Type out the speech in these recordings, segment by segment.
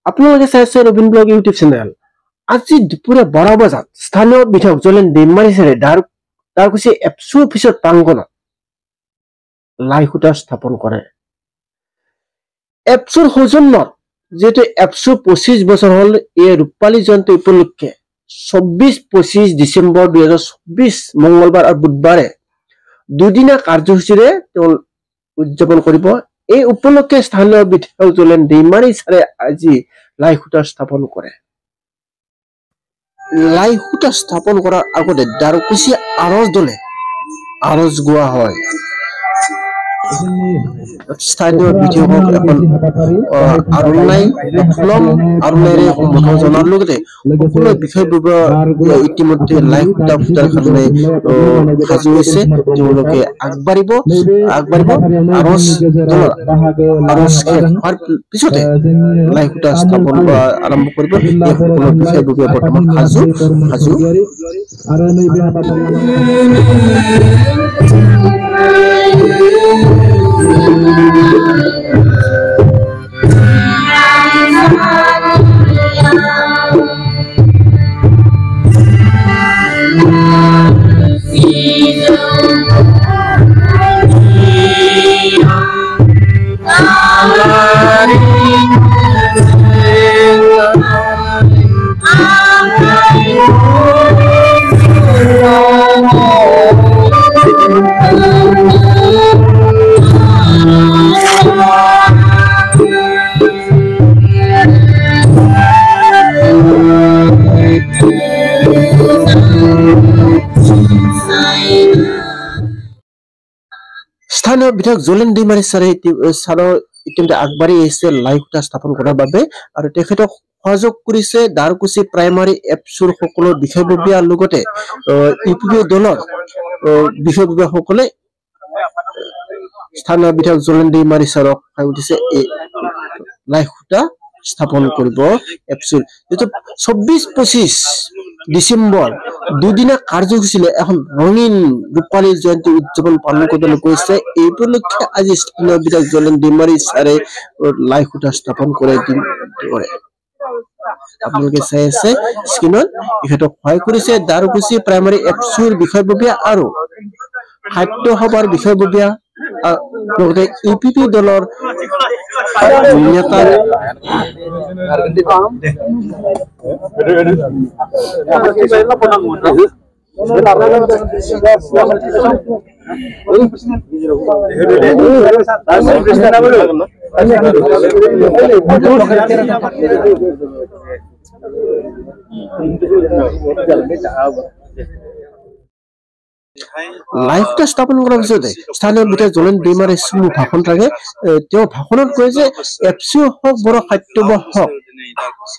আপোনালোকে চাইছে Robin blog YouTube channel. আজি দুপুৰে 12 বজাত স্থানীয় বিধায়ক জলেন ডেইমাৰীচাৰে দাৰকুছি এপছু অফিচৰ প্ৰাংগণত লাই খুঁটা স্থাপন কৰে। এপছুৰ সৌজন্যত যেহেতু এপছু 25 বছৰ হল, এই ৰূপালী জয়ন্তী উপলক্ষে 24-25 ডিচেম্বৰ 2024 মঙ্গলবাৰ আৰু বুধবাৰে দুদিনীয়া কাৰ্যসূচীৰে উদযাপন কৰিব। এই উপলক্ষে স্থানীয় বিধায়ক জলেন ডেইমাৰীচাৰে আজি লাই খুঁটা স্থাপন কৰে। লাই খুঁটা স্থাপন কৰাৰ আগতে দাৰকুছি আৰজ দলে আৰজ গোৱা হয়। স্থানীয় বিধায়কক এখন আৰুণাই ফুলম আৰুণাইৰে সম্বোধন জনাৰ লগতে সকলো বিষয়ববীয়া ইতিমধ্যে লাই খুঁটা ফুটাৰ কাৰণে সাজু হৈছে। তেওঁলোকে আগবাঢ়িব আৰজ দলৰ আৰজ শেষ হোৱাৰ পিছতে লাই খুঁটা স্থাপন আৰম্ভ কৰিব। এই সকলো বিষয়ববীয়া বৰ্তমান সাজু স্থানীয় বিধায়ক জলেন ডেইমাৰীচাৰে ইতিমধ্যে আগবাঢ়ি আহিছে লাই খুঁটা স্থাপন কৰাৰ বাবে আৰু তেখেতক সহযোগ কৰিছে দাৰকুছি প্ৰাইমাৰী এপছুৰ সকলো বিষয়ববীয়াৰ লগতে ইউপিপি দলৰ বিষয়ববীয়াসকলে স্থানীয় বিধায়ক জলেন ডেইমাৰীচাৰক খাই উঠিছে এই লাই খুঁটা স্থাপন কৰিব। এপছুৰ যিটো 24-25 ডিচেম্বৰ দুদিনীয়া কাৰ্যসূচীৰে এখন ৰঙীন ৰূপালী জয়ন্তী উদযাপন পালন কৰিবলৈ গৈছে। এই উপলক্ষে আজি স্থানীয় বিধায়ক জলেন ডেইমাৰীচাৰে লাই খুঁটা স্থাপন কৰে। আপোনালোকে চাই আছে স্ক্ৰীনত, ইহঁতক সহায় কৰিছে দাৰকুছি প্ৰাইমাৰী এপছুৰ বিষয়ববীয়া আৰু খাদ্য সভাৰ বিষয়ববীয়া লগতে ইউপিপি দলৰ নেতা। লাই খুঁটা স্থাপন কৰাৰ পিছতে স্থানীয় বিধায়ক জলেন ডেইমাৰীচাৰে ভাষণ থাকে। তেওঁ ভাষণত কয় যে এপছু হওক বড়ো খাদ্য হওক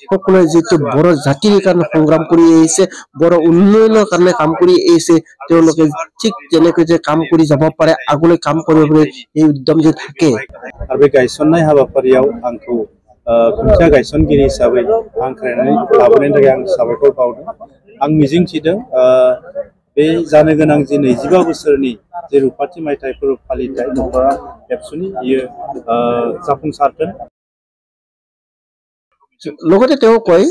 সকলোৱে যিটো বড়ো জাতিৰ কাৰণে সংগ্ৰাম কৰি আহিছে, বড়ো উন্নয়নৰ কাৰণে কাম কৰি আহিছে, তেওঁলোকে ঠিক যেনেকৈ যে কাম কৰি যাব পাৰে, আগলৈ কাম কৰিব পাৰে, এই উদ্যম যে থাকে। आरो बे गायसननाय हाबाफारियाव आंखौ खुन्थिया गायसनगिरि हिसाबै हांख्रायनानै लाबोनायनि थाखाय आं साबायखर बावदों। आं मिजिंथिदों बे जानो गोनां जे 25 बोसोरनि जे रुपाथि मायथाइ फोरबो फालिथाय नखरा एपसुनि बियो जाफुंसारथों। লগতে তেওঁ কয়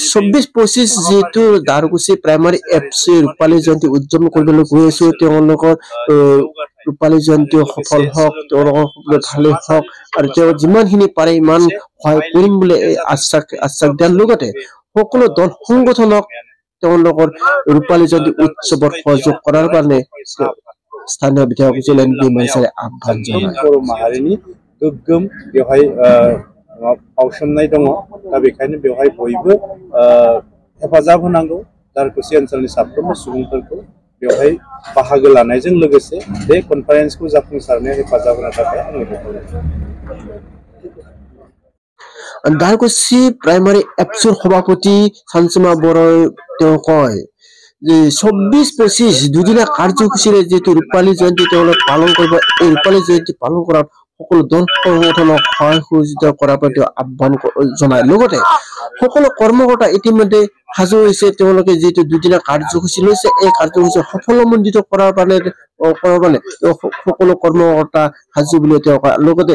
24-25 যেহেতু দাৰকুছি প্ৰাইমাৰী এপছু ৰূপালী জয়ন্তী উদযাপন কৰিবলৈ গৈ আছো, তেওঁলোকৰ ৰূপালী জয়ন্তী সফল হওক, তেওঁলোকৰ ভালে হওক আৰু তেওঁ যিমানখিনি পাৰে ইমান সহায় কৰিম বুলি আশ্বাস দিয়াৰ লগতে সকলো দল সংগঠনক তেওঁলোকৰ ৰূপালী জয়ন্তী উৎসৱত সহযোগ কৰাৰ কাৰণে স্থানীয় বিধায়ক জলেন ডেইমাৰীচাৰে আহ্বান জনায়। बर' माहारिनि गोग्गोम बेवहाय बावसोमनाय दङ। दा बेखायनो बेवहाय बयबो हेफाजाब होनांगौ। दारकुसि ओनसोलनि साफ्रोमबो सुबुंफोरखौ बेवहाय बाहागो लानायजों लोगोसे बे कनफारेन्सखौ जाफुंसारनायाव हेफाजाब होनो थाखाय आं दारकुसि प्राइमारी एपसुर सभापति सानसुमा बर'ই তেওঁ কয় যে 24-25 দুদিনীয়া কাৰ্যসূচীৰে যেটো ৰূপালী জয়ন্তী তেওঁলোক পালন কৰিব, এই ৰূপালী জয়ন্তী পালন কৰাত সকলো দল সংগঠনক সহায় সহযোগিতা কৰাৰ প্ৰতি আহ্বান জনায় লগতে সকলো কৰ্মকৰ্তা ইতিমধ্যে সাজু হৈছে তেওঁলোকে যিটো দুদিনীয়া কাৰ্যসূচী লৈছে এই কাৰ্যসূচী সফলমণ্ডিত কৰাৰ কাৰণে সকলো কৰ্মকৰ্তা সাজু বুলি তেওঁ কয় লগতে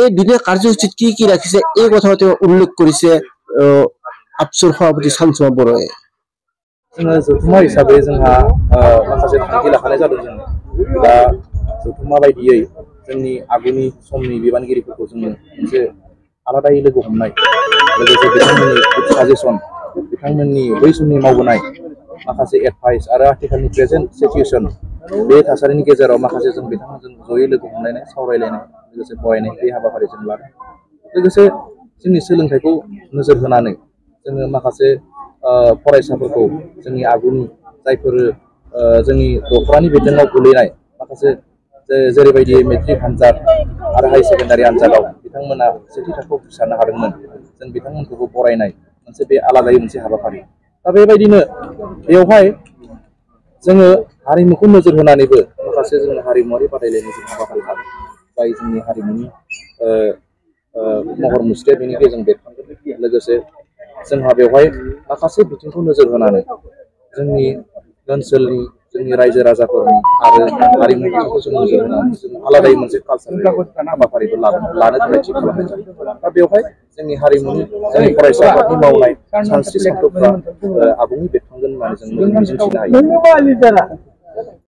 এই দুদিনীয়া কাৰ্যসূচীত কি ৰাখিছে এই কথা তেওঁ উল্লেখ কৰিছে আপচুৰ সভাপতি চানচুমা বৰয়ে जथुमा हिसाबै जोंहा माखासे थांखि लाखानाय जादों जों दा जथुमा बायदियै जोंनि आगुनि समनि बिबानगिरिफोरखौ जोङो मोनसे आलादायै लोगो हमनाय लोगोसे बिथांमोननि साजेसन बिथांमोननि बै समनि मावबोनाय माखासे एडभाइस आरो आथिखालनि प्रेजेन्ट सिचुएसन बे थासारिनि गेजेराव माखासे जों बिथांमोनजों जयै लोगो हमलायनाय सावरायलायनाय लोगोसे फरायनाय बे हाबाफारि जों लादों लोगोसे जोंनि सोलोंथाइखौ नोजोर होनानै जोङो माखासे फरायसाफोरखौ जोंनि आगुनि जायफोर जोंनि दखरानि बिथिङाव गोलैनाय माखासे जेरैबायदि मेट्रिक आनजाद आरो हाई सेकेन्डारि आनजादाव बिथांमोना सेथि थाखोआव उथ्रिसारनो हादोंमोन जों बिथांमोनखौबो बरायनाय मोनसे बे आलादायै मोनसे हाबाफारि दा बेबायदिनो बेवहाय जोङो हारिमुखौ नोजोर होनानैबो माखासे जोङो हारिमुवारि बादायलायनाय जों हाबाफारि लादों जाय जोंनि हारिमुनि महर मुस्रिया बेनि गेजेरजों बेरखांदों लोगोसे जोंहा बेवहाय माखासे बिथिंखौ नोजोर होनानै जोंनि ओनसोलनि जोंनि रायजो राजाफोरनि आरो हारिमु बिथिंखौ जों नोजोर होनानै जों आलादायै मोनसे कालचार हाबाफारिबो लानो थाखाय थि खालामनाय जादों दा बेवहाय जोंनि हारिमुनि जोंनि फरायसाफोरनि मावनाय सानस्रि सानथौफ्रा आबुङै बेरखांगोन होननानै जों मिजिंथिनो हायो